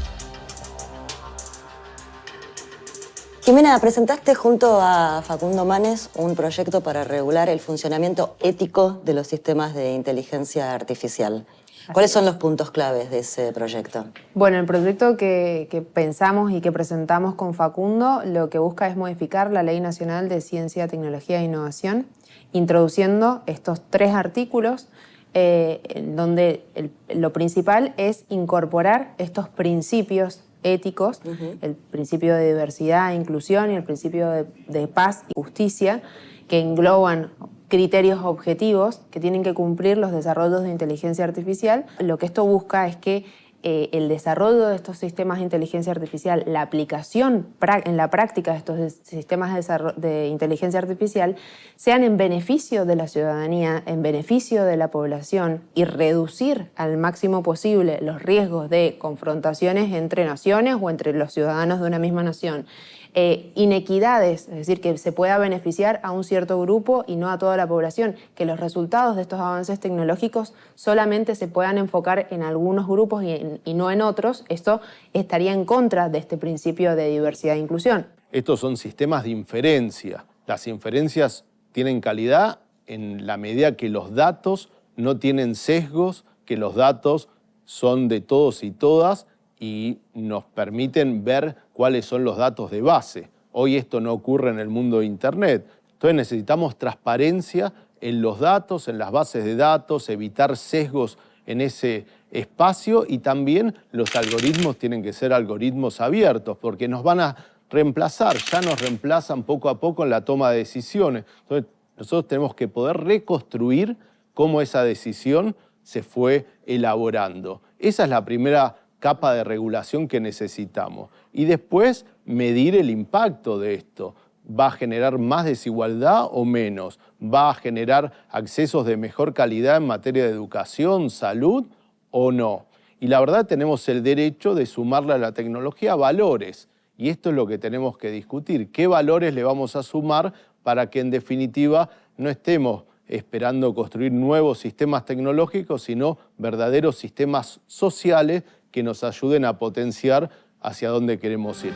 Jimena, presentaste junto a Facundo Manes un proyecto para regular el funcionamiento ético de los sistemas de inteligencia artificial. ¿Cuáles son los puntos claves de ese proyecto? Bueno, el proyecto que pensamos y que presentamos con Facundo lo que busca es modificar la Ley Nacional de Ciencia, Tecnología e Innovación, introduciendo estos 3 artículos donde lo principal es incorporar estos principios éticos, el principio de diversidad e inclusión y el principio de paz y justicia, que engloban criterios objetivos que tienen que cumplir los desarrollos de inteligencia artificial. Lo que esto busca es que el desarrollo de estos sistemas de inteligencia artificial, la aplicación en la práctica de estos sistemas de inteligencia artificial sean en beneficio de la ciudadanía, en beneficio de la población y reducir al máximo posible los riesgos de confrontaciones entre naciones o entre los ciudadanos de una misma nación. Inequidades, es decir, que se pueda beneficiar a un cierto grupo y no a toda la población, que los resultados de estos avances tecnológicos solamente se puedan enfocar en algunos grupos y no en otros. Esto estaría en contra de este principio de diversidad e inclusión. Estos son sistemas de inferencia. Las inferencias tienen calidad en la medida que los datos no tienen sesgos, que los datos son de todos y todas y nos permiten ver cuáles son los datos de base. Hoy esto no ocurre en el mundo de Internet. Entonces necesitamos transparencia en los datos, en las bases de datos, evitar sesgos en ese espacio y también los algoritmos tienen que ser algoritmos abiertos porque nos van a reemplazar, ya nos reemplazan poco a poco en la toma de decisiones. Entonces nosotros tenemos que poder reconstruir cómo esa decisión se fue elaborando. Esa es la primera capa de regulación que necesitamos. Y después medir el impacto de esto. ¿Va a generar más desigualdad o menos? ¿Va a generar accesos de mejor calidad en materia de educación, salud o no? Y la verdad tenemos el derecho de sumarle a la tecnología valores. Y esto es lo que tenemos que discutir. ¿Qué valores le vamos a sumar para que en definitiva no estemos esperando construir nuevos sistemas tecnológicos, sino verdaderos sistemas sociales que nos ayuden a potenciar hacia dónde queremos ir?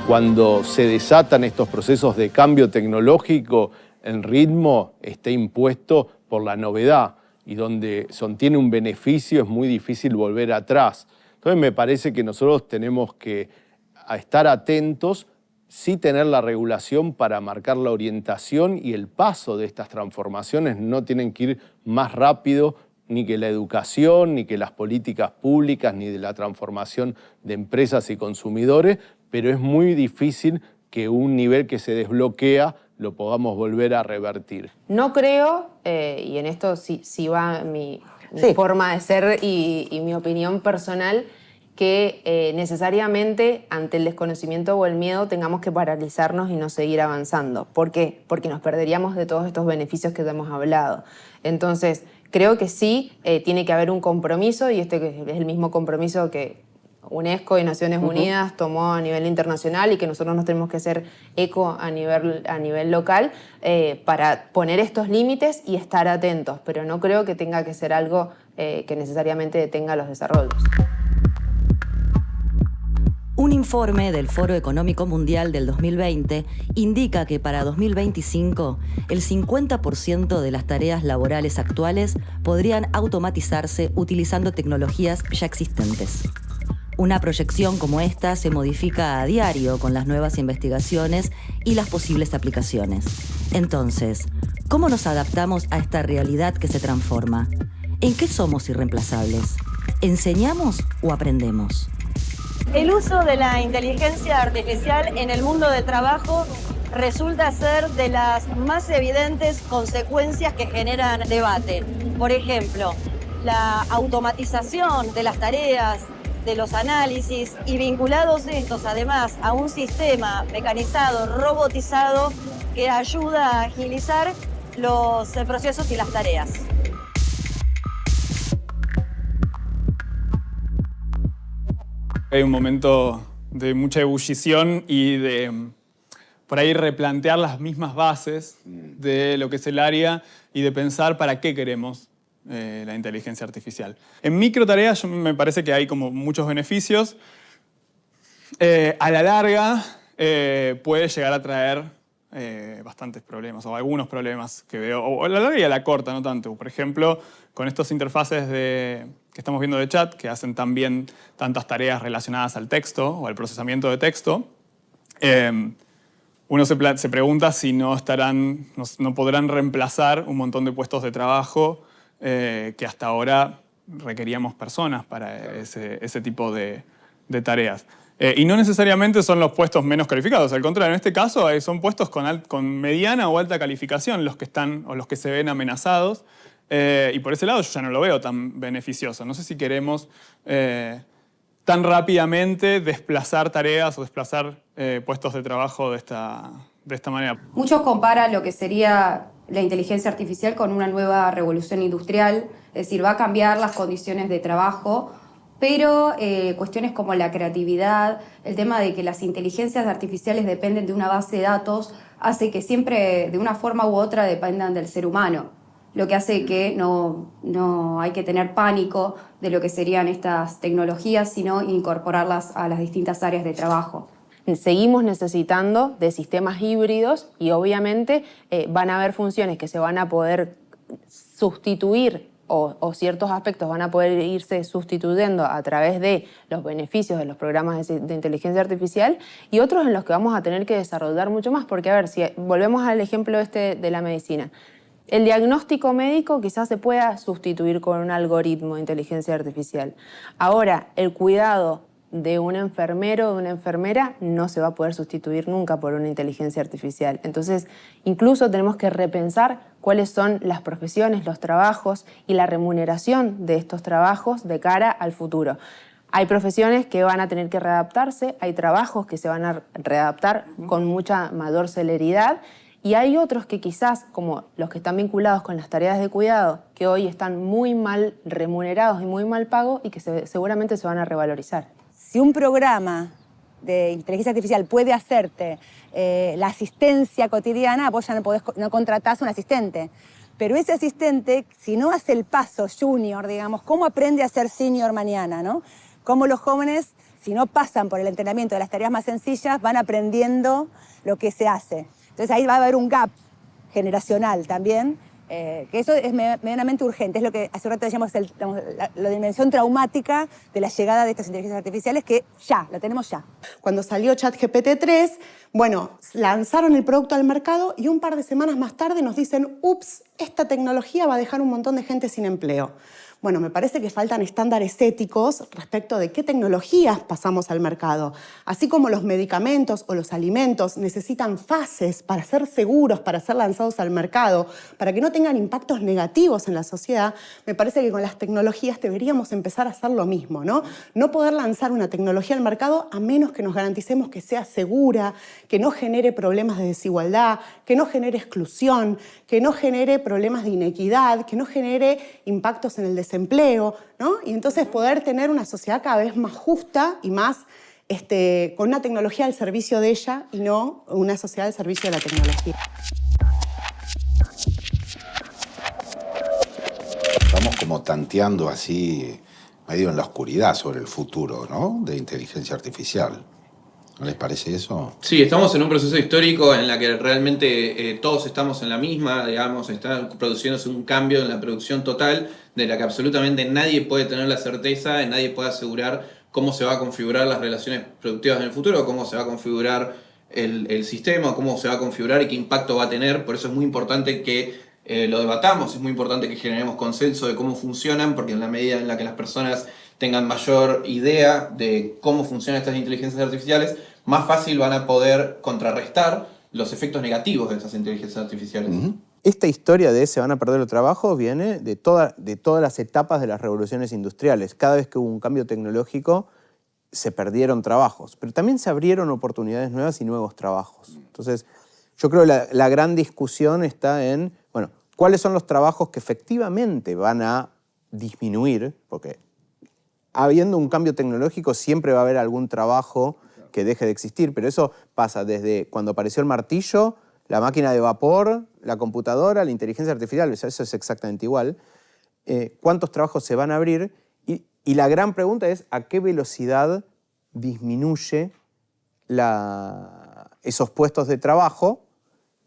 Cuando se desatan estos procesos de cambio tecnológico, el ritmo está impuesto por la novedad y donde se obtiene un beneficio es muy difícil volver atrás. Entonces me parece que nosotros tenemos que estar atentos, sí tener la regulación para marcar la orientación y el paso de estas transformaciones. No tienen que ir más rápido ni que la educación, ni que las políticas públicas, ni de la transformación de empresas y consumidores, pero es muy difícil que un nivel que se desbloquea lo podamos volver a revertir. No creo, y en esto sí va mi forma de ser y mi opinión personal, que necesariamente ante el desconocimiento o el miedo tengamos que paralizarnos y no seguir avanzando. ¿Por qué? Porque nos perderíamos de todos estos beneficios que ya hemos hablado. Entonces, creo que sí tiene que haber un compromiso, y este es el mismo compromiso que UNESCO y Naciones Unidas tomó a nivel internacional y que nosotros nos tenemos que hacer eco a nivel local para poner estos límites y estar atentos, pero no creo que tenga que ser algo que necesariamente detenga los desarrollos. Un informe del Foro Económico Mundial del 2020 indica que para 2025 el 50% de las tareas laborales actuales podrían automatizarse utilizando tecnologías ya existentes. Una proyección como esta se modifica a diario con las nuevas investigaciones y las posibles aplicaciones. Entonces, ¿cómo nos adaptamos a esta realidad que se transforma? ¿En qué somos irreemplazables? ¿Enseñamos o aprendemos? El uso de la inteligencia artificial en el mundo del trabajo resulta ser de las más evidentes consecuencias que generan debate. Por ejemplo, la automatización de las tareas, de los análisis y vinculados estos además a un sistema mecanizado, robotizado, que ayuda a agilizar los procesos y las tareas. Hay un momento de mucha ebullición y de por ahí replantear las mismas bases de lo que es el área y de pensar para qué queremos la inteligencia artificial. En microtareas me parece que hay como muchos beneficios. A la larga puede llegar a traer bastantes problemas, o algunos problemas que veo, o a la larga y a la corta, no tanto. Por ejemplo, con estos interfaces que estamos viendo de chat, que hacen también tantas tareas relacionadas al texto o al procesamiento de texto, uno se pregunta si no podrán reemplazar un montón de puestos de trabajo que hasta ahora requeríamos personas para ese tipo de tareas. Y no necesariamente son los puestos menos calificados, al contrario, en este caso son puestos con mediana o alta calificación los que están o los que se ven amenazados, y por ese lado yo ya no lo veo tan beneficioso. No sé si queremos tan rápidamente desplazar tareas o desplazar puestos de trabajo de esta manera. Muchos comparan lo que sería la inteligencia artificial con una nueva revolución industrial, es decir, va a cambiar las condiciones de trabajo, pero cuestiones como la creatividad, el tema de que las inteligencias artificiales dependen de una base de datos, hace que siempre, de una forma u otra, dependan del ser humano, lo que hace que no hay que tener pánico de lo que serían estas tecnologías, sino incorporarlas a las distintas áreas de trabajo. Seguimos necesitando de sistemas híbridos y obviamente van a haber funciones que se van a poder sustituir o ciertos aspectos van a poder irse sustituyendo a través de los beneficios de los programas de inteligencia artificial y otros en los que vamos a tener que desarrollar mucho más. Porque, a ver, si volvemos al ejemplo de la medicina, el diagnóstico médico quizás se pueda sustituir con un algoritmo de inteligencia artificial. Ahora, el cuidado de un enfermero o de una enfermera no se va a poder sustituir nunca por una inteligencia artificial. Entonces, incluso tenemos que repensar cuáles son las profesiones, los trabajos y la remuneración de estos trabajos de cara al futuro. Hay profesiones que van a tener que readaptarse, hay trabajos que se van a readaptar con mucha mayor celeridad y hay otros que quizás, como los que están vinculados con las tareas de cuidado, que hoy están muy mal remunerados y muy mal pagos y que seguramente se van a revalorizar. Si un programa de inteligencia artificial puede hacerte la asistencia cotidiana, vos ya no contratás a un asistente. Pero ese asistente, si no hace el paso junior, digamos, ¿cómo aprende a ser senior mañana, no? Cómo los jóvenes, si no pasan por el entrenamiento de las tareas más sencillas, van aprendiendo lo que se hace. Entonces ahí va a haber un gap generacional también, que eso es medianamente urgente. Es lo que hace un rato decíamos, la dimensión traumática de la llegada de estas inteligencias artificiales, que ya, la tenemos ya. Cuando salió ChatGPT 3, bueno, lanzaron el producto al mercado y un par de semanas más tarde nos dicen, ups, esta tecnología va a dejar un montón de gente sin empleo. Bueno, me parece que faltan estándares éticos respecto de qué tecnologías pasamos al mercado. Así como los medicamentos o los alimentos necesitan fases para ser seguros, para ser lanzados al mercado, para que no tengan impactos negativos en la sociedad, me parece que con las tecnologías deberíamos empezar a hacer lo mismo, ¿no? No poder lanzar una tecnología al mercado a menos que nos garanticemos que sea segura, que no genere problemas de desigualdad, que no genere exclusión, que no genere problemas de inequidad, que no genere impactos en el desempleo, ¿no? Y entonces poder tener una sociedad cada vez más justa y más con una tecnología al servicio de ella y no una sociedad al servicio de la tecnología. Estamos como tanteando así, medio en la oscuridad sobre el futuro, ¿no? De inteligencia artificial. ¿No les parece eso? Sí, estamos en un proceso histórico en la que realmente todos estamos en la misma, digamos, está produciéndose un cambio en la producción total de la que absolutamente nadie puede tener la certeza y nadie puede asegurar cómo se va a configurar las relaciones productivas en el futuro, cómo se va a configurar el sistema, cómo se va a configurar y qué impacto va a tener. Por eso es muy importante que lo debatamos, es muy importante que generemos consenso de cómo funcionan, porque en la medida en la que las personas tengan mayor idea de cómo funcionan estas inteligencias artificiales, más fácil van a poder contrarrestar los efectos negativos de estas inteligencias artificiales. Esta historia de se van a perder los trabajos viene de todas las etapas de las revoluciones industriales. Cada vez que hubo un cambio tecnológico, se perdieron trabajos, pero también se abrieron oportunidades nuevas y nuevos trabajos. Entonces, yo creo que la gran discusión está en, bueno, ¿cuáles son los trabajos que efectivamente van a disminuir? Porque habiendo un cambio tecnológico siempre va a haber algún trabajo que deje de existir, pero eso pasa desde cuando apareció el martillo, la máquina de vapor, la computadora, la inteligencia artificial, eso es exactamente igual. ¿Cuántos trabajos se van a abrir? Y la gran pregunta es ¿a qué velocidad disminuye esos puestos de trabajo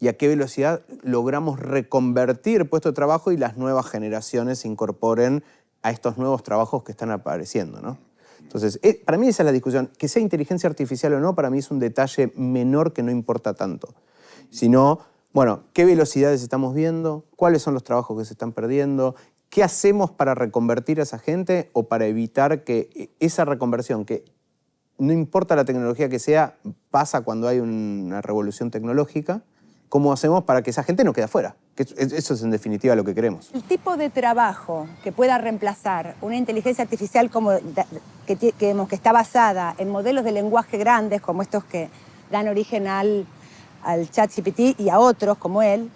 y a qué velocidad logramos reconvertir puestos de trabajo y las nuevas generaciones se incorporen a estos nuevos trabajos que están apareciendo, ¿no? Entonces, para mí esa es la discusión. Que sea inteligencia artificial o no, para mí es un detalle menor que no importa tanto. Sino, bueno, ¿qué velocidades estamos viendo? ¿Cuáles son los trabajos que se están perdiendo? ¿Qué hacemos para reconvertir a esa gente o para evitar que esa reconversión, que no importa la tecnología que sea, pasa cuando hay una revolución tecnológica? ¿Cómo hacemos para que esa gente no quede afuera? Que eso es en definitiva lo que queremos. El tipo de trabajo que pueda reemplazar una inteligencia artificial que está basada en modelos de lenguaje grandes, como estos que dan origen al ChatGPT y a otros como él,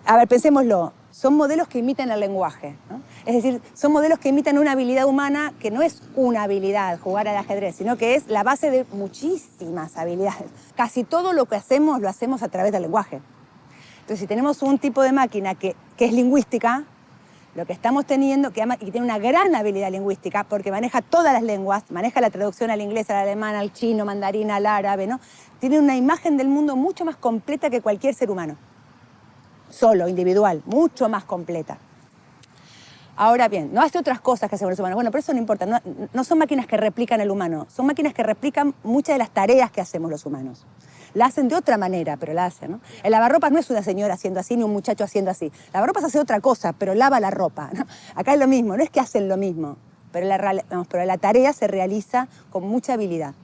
a ver, pensémoslo, son modelos que imitan el lenguaje, ¿no? Es decir, son modelos que imitan una habilidad humana que no es una habilidad, jugar al ajedrez, sino que es la base de muchísimas habilidades. Casi todo lo que hacemos, lo hacemos a través del lenguaje. Entonces, si tenemos un tipo de máquina que es lingüística, lo que estamos teniendo, y tiene una gran habilidad lingüística, porque maneja todas las lenguas, maneja la traducción al inglés, al alemán, al chino, mandarín, al árabe, ¿no? Tiene una imagen del mundo mucho más completa que cualquier ser humano. Solo, individual, mucho más completa. Ahora bien, no hace otras cosas que hacen los humanos. Bueno, pero eso no importa. No son máquinas que replican el humano. Son máquinas que replican muchas de las tareas que hacemos los humanos. La hacen de otra manera, pero la hacen, ¿no? El lavarropas no es una señora haciendo así ni un muchacho haciendo así. Lavarropas hace otra cosa, pero lava la ropa, ¿no? Acá es lo mismo. No es que hacen lo mismo, pero la tarea se realiza con mucha habilidad.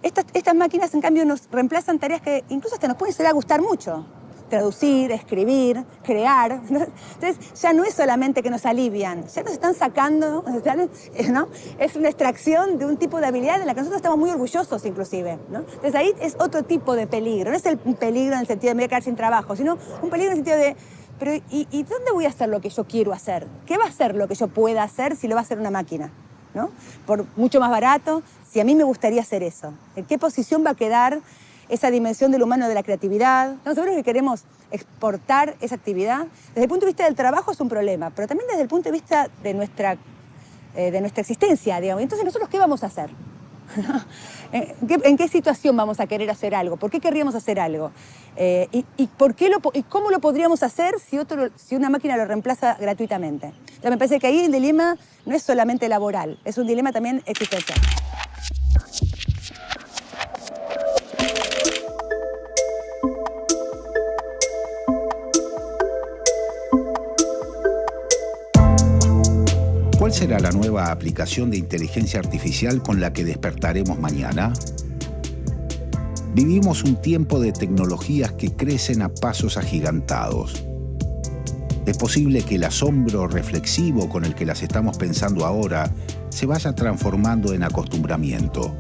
Estas máquinas, en cambio, nos reemplazan tareas que incluso hasta nos pueden llegar a gustar mucho. Traducir, escribir, crear, ¿no? Entonces ya no es solamente que nos alivian, ya nos están sacando, ¿no? Es una extracción de un tipo de habilidad de la que nosotros estamos muy orgullosos inclusive, ¿no? Entonces ahí es otro tipo de peligro, no es un peligro en el sentido de me voy a quedar sin trabajo, sino un peligro en el sentido de, pero ¿y dónde voy a hacer lo que yo quiero hacer? ¿Qué va a hacer lo que yo pueda hacer si lo va a hacer una máquina? ¿No? Por mucho más barato, si a mí me gustaría hacer eso, ¿en qué posición va a quedar esa dimensión del humano, de la creatividad? Estamos seguros que queremos exportar esa actividad. Desde el punto de vista del trabajo es un problema, pero también desde el punto de vista de nuestra existencia, digamos. Entonces, ¿nosotros qué vamos a hacer? ¿En qué situación vamos a querer hacer algo? ¿Por qué querríamos hacer algo? ¿Y cómo lo podríamos hacer si una máquina lo reemplaza gratuitamente? Entonces, me parece que ahí el dilema no es solamente laboral, es un dilema también existencial. ¿Cuál será la nueva aplicación de inteligencia artificial con la que despertaremos mañana? Vivimos un tiempo de tecnologías que crecen a pasos agigantados. Es posible que el asombro reflexivo con el que las estamos pensando ahora se vaya transformando en acostumbramiento.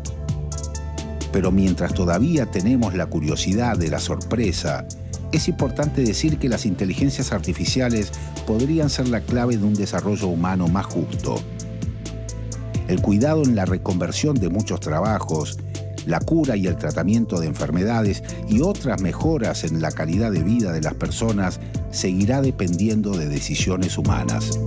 Pero mientras todavía tenemos la curiosidad de la sorpresa, es importante decir que las inteligencias artificiales podrían ser la clave de un desarrollo humano más justo. El cuidado en la reconversión de muchos trabajos, la cura y el tratamiento de enfermedades y otras mejoras en la calidad de vida de las personas seguirá dependiendo de decisiones humanas.